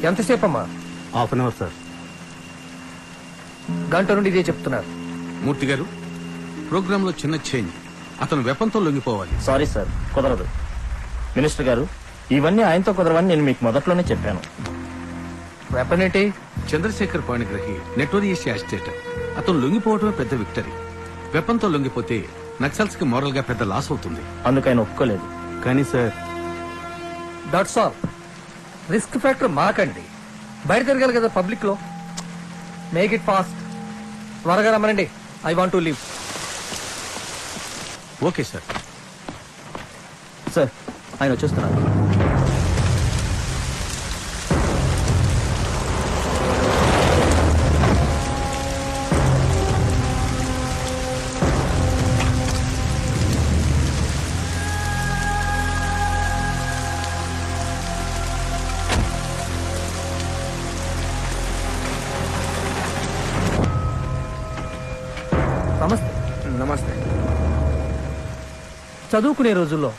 ఎంతసేపు అమ్మా? Half an hour sir. గంట నుండి ఇదే చెప్తున్నారు. మూర్తి గారు, ప్రోగ్రామ్ లో చిన్న చేంజ్. అతను వెపంతో లొంగిపోవాలి. సారీ సార్, కుదరదు. మినిస్టర్ గారు, ఇవన్నీ ఆయనతో కుదరవని నేను మీకు మొదట్లోనే చెప్పాను. వెపన్ ఏంటి? Chandrashekhar Panigrahi notorious agitator. అతను లొంగిపోవడమే పెద్ద విక్టరీ. వెపంతో లొంగిపోతే నక్సల్స్ కి మోరల్ గా పెద్ద లాస్ అవుతుంది. అందుకు ఆయన ఒప్పుకోలేదు. కానీ sir, that's all. Risk factor మాకండి. బయట తిరగాలి కదా పబ్లిక్ లో. Make it fast. త్వరగా రమ్మనండి. I want to leave. Okay sir. Sir, ఆయన వచ్చేస్తున్నారు. నమస్తే. నమస్తే. చదువుకునే రోజుల్లో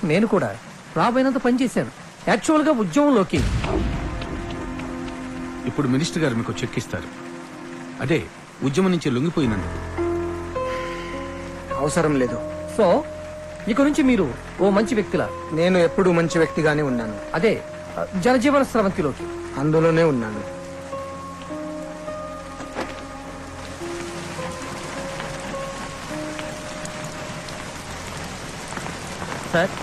నేను కూడా రాబోయినంత పనిచేశాను. యాక్చువల్ గా ఉద్యమంలోకి. ఇప్పుడు మినిస్టర్ గారు మీకు చెక్ ఇస్తారు. అదే ఉద్యమం నుంచి లొంగిపోయినందుకు. అవసరం లేదు. సో ఇక నుంచి మీరు ఓ మంచి వ్యక్తిలా. నేను ఎప్పుడూ మంచి వ్యక్తిగానే ఉన్నాను. అదే జనజీవన స్రవంతిలోకి. అందులోనే ఉన్నాను. సార్,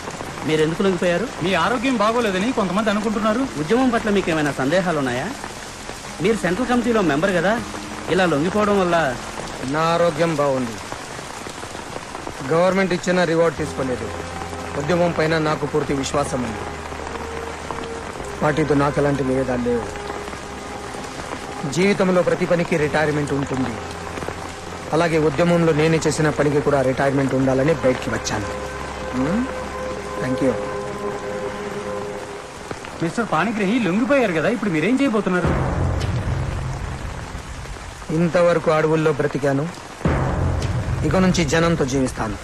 మీరు ఎందుకు లొంగిపోయారు? మీ ఆరోగ్యం బాగోలేదని కొంతమంది అనుకుంటున్నారు. ఉద్యమం పట్ల మీకు ఏమైనా సందేహాలు ఉన్నాయా? మీరు సెంట్రల్ కమిటీలో మెంబర్ కదా, ఇలా లొంగిపోవడం వల్ల. నా ఆరోగ్యం బాగుంది. గవర్నమెంట్ ఇచ్చిన రివార్డ్ తీసుకోలేదు. ఉద్యమం పైన నాకు పూర్తి విశ్వాసం ఉంది. వాటితో నాకు ఎలాంటి విభేదాలు లేవు. జీవితంలో ప్రతి పనికి రిటైర్మెంట్ ఉంటుంది. అలాగే ఉద్యమంలో నేను చేసిన పనికి కూడా రిటైర్మెంట్ ఉండాలని బయటికి వచ్చాను. Thank you. మిస్టర్ పాణిగ్రహి లొంగిపోయారు కదా, ఇప్పుడు మీరేం చేయబోతున్నారు? ఇంతవరకు అడవుల్లో బ్రతికాను. ఇక నుంచి జనంతో జీవిస్తాను.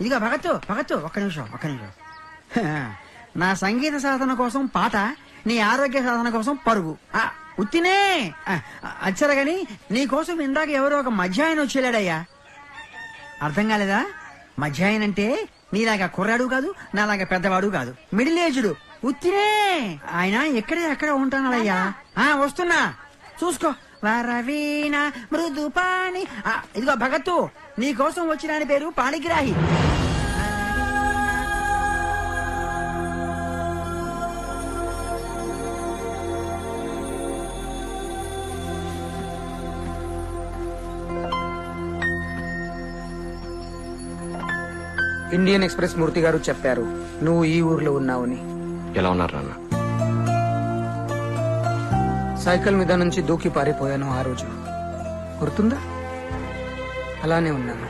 ఇదిగో భగత్తు ఒక్క నిమిషం. నా సంగీత సాధన కోసం పాట, నీ ఆరోగ్య సాధన కోసం పరుగు. ఉత్తినే అచ్చరా గాని నీ కోసం ఇందాక ఎవరో ఒక మధ్యాయన వచ్చేలాడయ్యా. అర్థం కాలేదా? మధ్యాయన అంటే నీలాగా కుర్రాడు కాదు, నాలాగా పెద్దవాడు కాదు, మిడిల్ ఏజ్డ్. ఉత్తినే ఆయన ఎక్కడ ఉంటానయ్యా. వస్తున్నా, చూసుకో. వరవీణ మృదు పాణి. ఇదిగో భగత్తు, నీ కోసం వచ్చిన ఆయన పేరు పాణిగ్రాహి. ఇండియన్ ఎక్స్ప్రెస్ మూర్తి గారు చెప్పారు నువ్వు ఈ ఊర్లో ఉన్నావని. ఎలా ఉన్నారు నాన్న? సైకిల్ మీద నుంచి దూకి పారిపోయాను ఆ రోజు, గుర్తుందా? అలానే ఉన్నాను.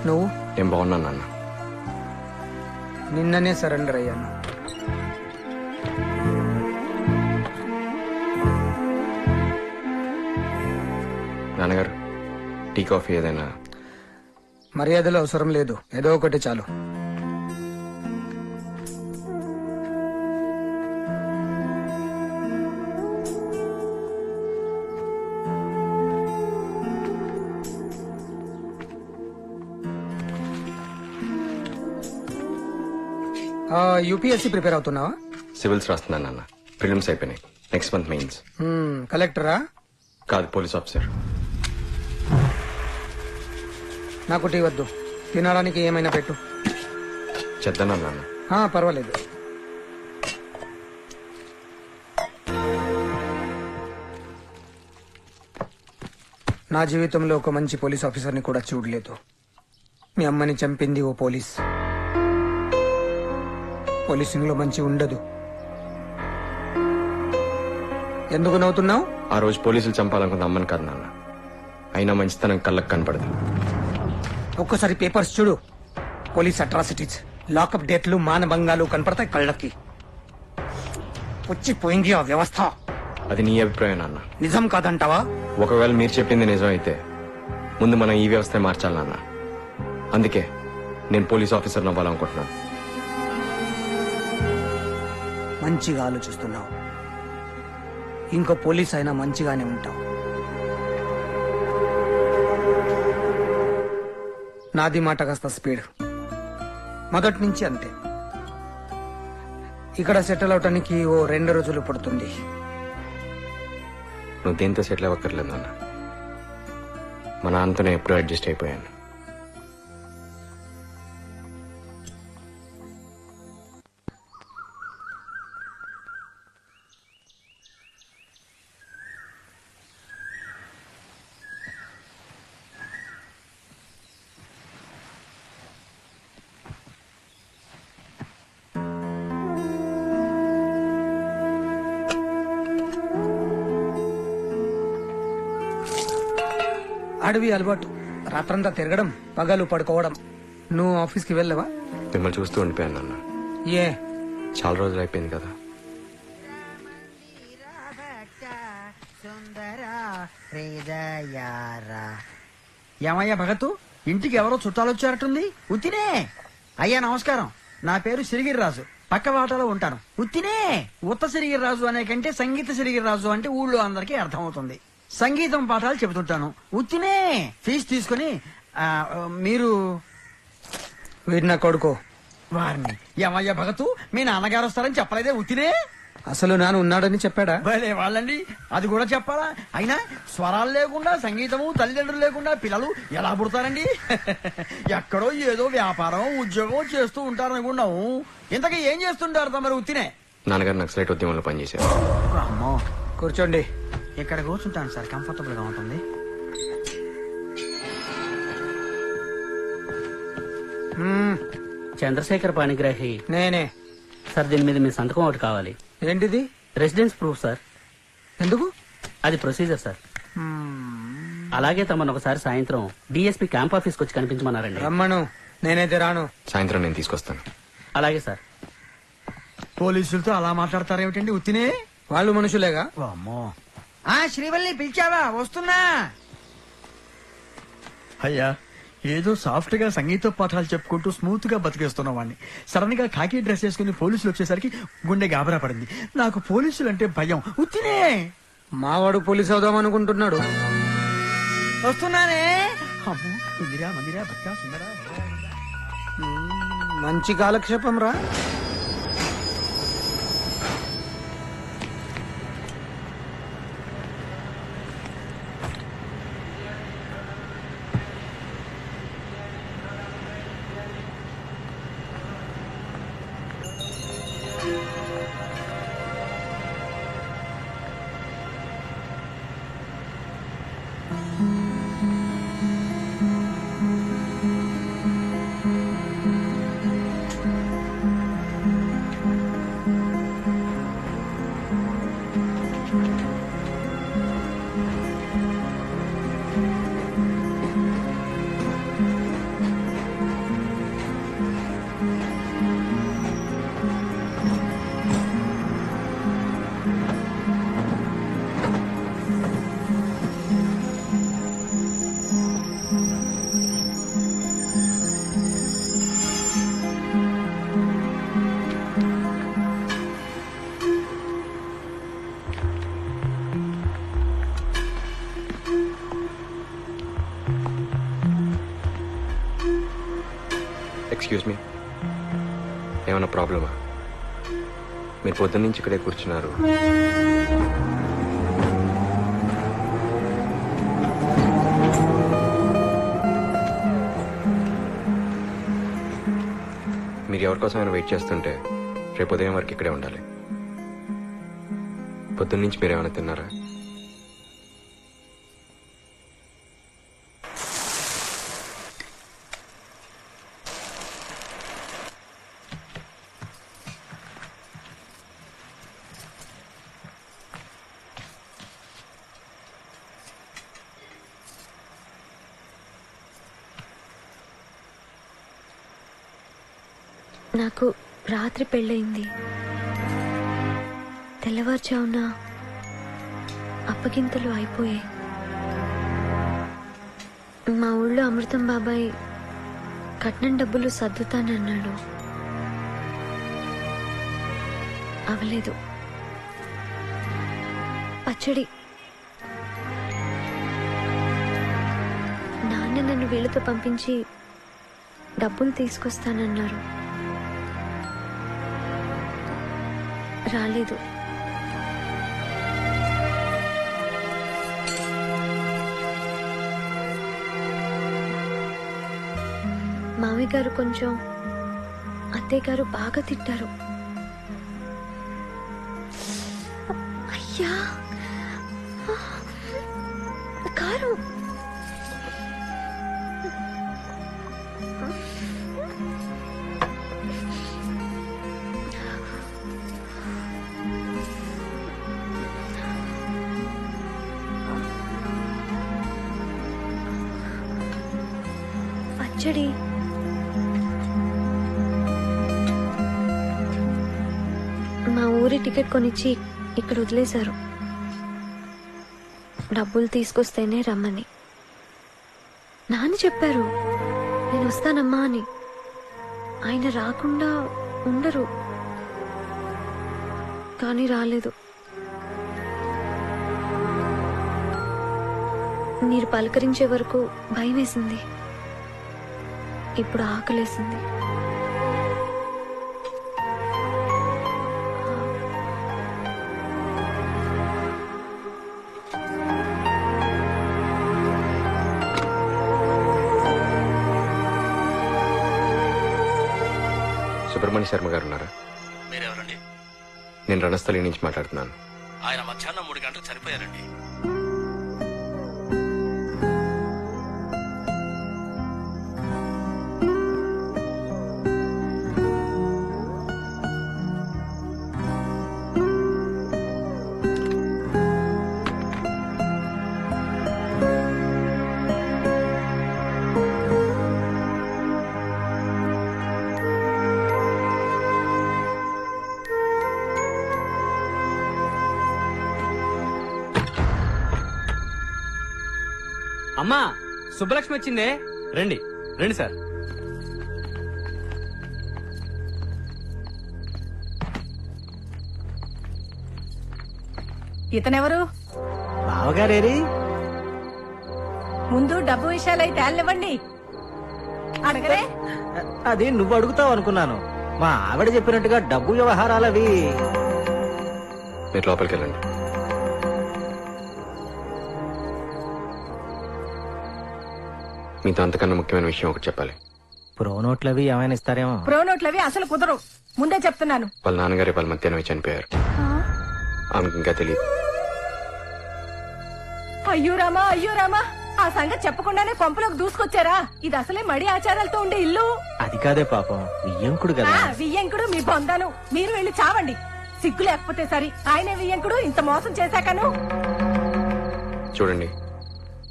నువ్వు? నేను బాగున్నాను నాన్న. నిన్ననే సరెండర్ అయ్యాను. నాన్నగారు, టీ కాఫీ ఏదైనా? మర్యాదలు అవసరం లేదు, ఏదో ఒకటి చాలు. UPSC prepare అవుతున్నావా? సివిల్స్ రాస్తున్నాను నాన్న. ప్రిలిమ్స్ అయిపోయినాయి. Next month mains. కలెక్టరా? కాదు, పోలీస్ ఆఫీసర్. నాకు టీ వద్దు, తినడానికి ఏమైనా పెట్టు. చేద్దానా నాన్న? పర్వాలేదు. నా జీవితంలో ఒక మంచి పోలీస్ ఆఫీసర్ని కూడా చూడలేదు. మీ అమ్మని చంపింది ఓ పోలీస్. పోలీసింగ్ లో మంచి ఉండదు. ఎందుకు నవ్వుతున్నావు? ఆ రోజు పోలీసులు చంపాలనుకున్న అమ్మని కాదు నాన్న. అయినా మంచితనం కళ్ళకు కనపడదు. ఒక్కసారి పేపర్స్ చూడు. పోలీస్ అట్రాసిటీస్, లాకప్ డేట్లు, మానభంగాలు కనపడతాయి కళ్ళకి. వచ్చిపోయింది ఆ వ్యవస్థ. అది నీ అభిప్రాయం నాన్న. నిజం కాదంటావా? ఒకవేళ మీరు చెప్పింది నిజం అయితే ముందు మనం ఈ వ్యవస్థ మార్చాలి నాన్న. అందుకే నేను పోలీస్ ఆఫీసర్ అవ్వాలనుకుంటున్నాను. మంచిగా ఆలోచిస్తున్నావు. ఇంకో పోలీస్ అయినా మంచిగానే ఉంటావు. నాది మాట కాస్త స్పీడ్, మొదటి నుంచి అంతే. ఇక్కడ సెటిల్ అవటానికి ఓ 2 రోజులు పడుతుంది. నువ్వు దేంతో సెటిల్ అవ్వక్కర్లేదు నాన్న. మా నాన్నతో నేను ఎప్పుడూ అడ్జస్ట్ అయిపోయాను. అడవి అలవాటు, రాత్రంతా తిరగడం, పగలు పడుకోవడం. నువ్వు ఆఫీస్కి వెళ్ళవా? మిమ్మల్ని చూస్తూ ఉండిపోయాను నాన్న. ఏ చాలా రోజులు అయిపోయింది కదా. ఏమయ్యా భగతు, ఇంటికి ఎవరో చుట్టాలు వచ్చారటుంది. ఉత్తినే. అయ్యా నమస్కారం, నా పేరు సిరిగిరిరాజు, పక్క వాటలో ఉంటాను. ఉత్తినే. ఉత్త సిరిగిరిరాజు అనే కంటే సంగీత సిరిగిరిరాజు అంటే ఊళ్ళో అందరికీ అర్థమవుతుంది. సంగీతం పాఠాలు చెబుతుంటాను. ఉత్తినే. ఫీజు తీసుకుని మీరు వీడి నా కొడుకు. వారిని. ఏమయ్యా భగతు, మీ నాన్నగారు వస్తారని చెప్పలేదే? ఉత్తినే. అసలు నాన్న ఉన్నాడని చెప్పాడా? భలే వాళ్ళండి, అది కూడా చెప్పాలా? అయినా స్వరాలు లేకుండా, సంగీతము, తల్లిదండ్రులు లేకుండా పిల్లలు ఎలా పుడతారండి? ఎక్కడో ఏదో వ్యాపారం, ఉద్యోగం చేస్తూ ఉంటారనుకున్నాము. ఇంతకీ ఏం చేస్తుంటారు తమరు? ఉత్తినే. నాన్నగారు నక్సలైట్ ఉద్యమంలో పనిచేశారు. అమ్మో. కూర్చోండి. ఇక్కడ కూర్చుంటాను సార్, కంఫర్టబుల్ గా ఉంటుంది. చంద్రశేఖర్ పాణిగ్రాహి. నేనే. సార్, దీని మీద మీ సంతకం ఒకటి కావాలి. ఏంటిది? Residence proof sir. ఎందుకు? అది ప్రొసీజర్ సార్. అలాగే తమను ఒకసారి సాయంత్రం డిఎస్పీ క్యాంప్ ఆఫీస్కి వచ్చి కనిపించమన్నారండి. రమ్మను, నేనైతే రాను. సాయంత్రం నేను తీసుకొస్తాను. అలాగే సార్. పోలీసులతో అలా మాట్లాడతారేమిటండి? ఉత్తినే. వాళ్ళు మనుషులేగా. అమ్మో. శ్రీవల్లి పిలిచావా? వస్తున్నా. అయ్యా, ఏదో సాఫ్ట్ గా సంగీత పాఠాలు చెప్పుకుంటూ స్మూత్ గా బతికేస్తున్న వాడిని సడన్ గా ఖాకీ డ్రెస్ వేసుకుని పోలీసులు వచ్చేసరికి గుండె గాబరా పడింది. నాకు పోలీసులు అంటే భయం. ఉత్తినే. మావాడు పోలీస్ అవుదాం అనుకుంటున్నాడు. వస్తున్నానే. అమ్మో, ఇందిరా మందిరా భక్తా సుందరా. మంచి కాలక్షేపం రా. ఎక్స్క్యూజ్ మీ, ఏమైనా ప్రాబ్లమా? మీరు పొద్దున్న నుంచి ఇక్కడే కూర్చున్నారు. మీరు ఎవరికోసమైనా వెయిట్ చేస్తుంటే రేపు ఉదయం వరకు ఇక్కడే ఉండాలి. పొద్దున్న నుంచి మీరు ఏమైనా తిన్నారా? నాకు రాత్రి పెళ్ళయింది. తెల్లవారుజామున అప్పగింతలు అయిపోయాయి. మా ఊళ్ళో అమృతం బాబాయ్ కట్నం డబ్బులు సర్దుతానన్నాడు. అవలేదు. పచ్చడి నాన్న నన్ను వీళ్ళతో పంపించి డబ్బులు తీసుకొస్తానన్నారు. రాలేదు. మామయ్య గారు కొంచెం, అత్తయ్య గారు బాగా తిట్టారు. అయ్యా కారు. పచ్చడి మా ఊరి టికెట్ కొనిచ్చి ఇక్కడ వదిలేశారు. డబ్బులు తీసుకొస్తేనే రమ్మని నాన్న చెప్పారు. నేను వస్తానమ్మా అని. ఆయన రాకుండా ఉండరు, కానీ రాలేదు. మీరు పలకరించే వరకు భయం వేసింది. ఇప్పుడు ఆకలేసింది. సుబ్రహ్మణ్య శర్మ గారు ఉన్నారా? మీరెవరండి? నేను రణస్థలి నుంచి మాట్లాడుతున్నాను. ఆయన మధ్యాహ్నం 3 గంటలకు చనిపోయారండి. అమ్మా, సుబ్బలక్ష్మి వచ్చిందే. రండి రండి సార్. ఇతనెవరు? బావగారేరి? ముందు డబ్బు విషయాలై తేలివ్వండి. అడగరే? అది నువ్వు అడుగుతావు అనుకున్నాను. మా ఆవిడ చెప్పినట్టుగా డబ్బు వ్యవహారాలు అవి. మీరు లోపలికి వెళ్ళండి. మీతో అంతకన్నా ముఖ్యమైన విషయం ఒకటి చెప్పాలి. ప్రో నోట్లు అవి ఏమైనా ఇస్తారేమో. ప్రో నోట్లవి అసలు కుదరవు, ముందే చెప్తున్నాను. వాళ్ళ నాన్నగారి వాళ్ళ మధ్యాహ్నం చనిపోయారు. ఆమెకి ఇంకా తెలియదు. అయ్యో రామా, అయ్యో రామా, ఆ సంగతి చెప్పకుండానే కొంపలోకి దూసుకొచ్చారా? ఇది అసలే మడి ఆచారాలతో ఉండే ఇల్లు. అది కాదే పాపం, వియ్యంకుడు కదా. వియ్యంకుడు మీ బొందాను. మీరు వెళ్ళి చావండి. సిగ్గు లేకపోతే సరి. ఆయనే వియ్యంకుడు ఇంత మోసం చేశాకను. చూడండి,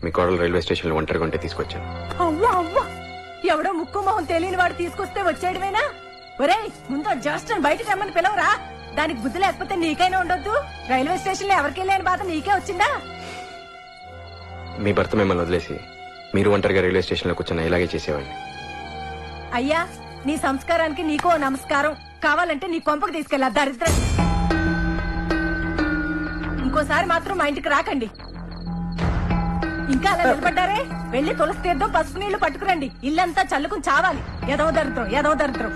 మీ కోడలు రైల్వే స్టేషన్ లో ఒంటరిగా ఉంటే తీసుకొచ్చాను. అవ్వా అవ్వా, ఎవడో ముక్కు మొహం తెలియని వాడు తీసుకొస్తే వచ్చేయడమేనా? ఒరేయ్, ముందు జస్ట్ బయటకు రమ్మని పిలవరా. దానికి బుద్ధి లేకపోతే నీకైనా ఉండొద్దు. రైల్వే స్టేషన్ లో ఎవరికి లేని బాధ నీకే వచ్చిందా? మీ భర్త మిమ్మల్ని వదిలేసి మీరు ఒంటరిగా రైల్వే స్టేషన్ లో కూర్చున్న ఇలాగే చేసేవాడిని. అయ్యా, నీ సంస్కారానికి నీకో నమస్కారం. కావాలంటే నీ కొంపకు తీసుకెళ్ళా దరిద్రం. ఇంకోసారి మాత్రం మా ఇంటికి రాకండి. ఇంకా అలా నిలబడ్డారే? వెళ్లి తులసి తీర్థం, పసుపు నీళ్లు పట్టుకురండి. ఇల్లంతా చల్లుకుని చావాలి. ఎదవ దరిద్రం, ఎదవ దరిద్రం.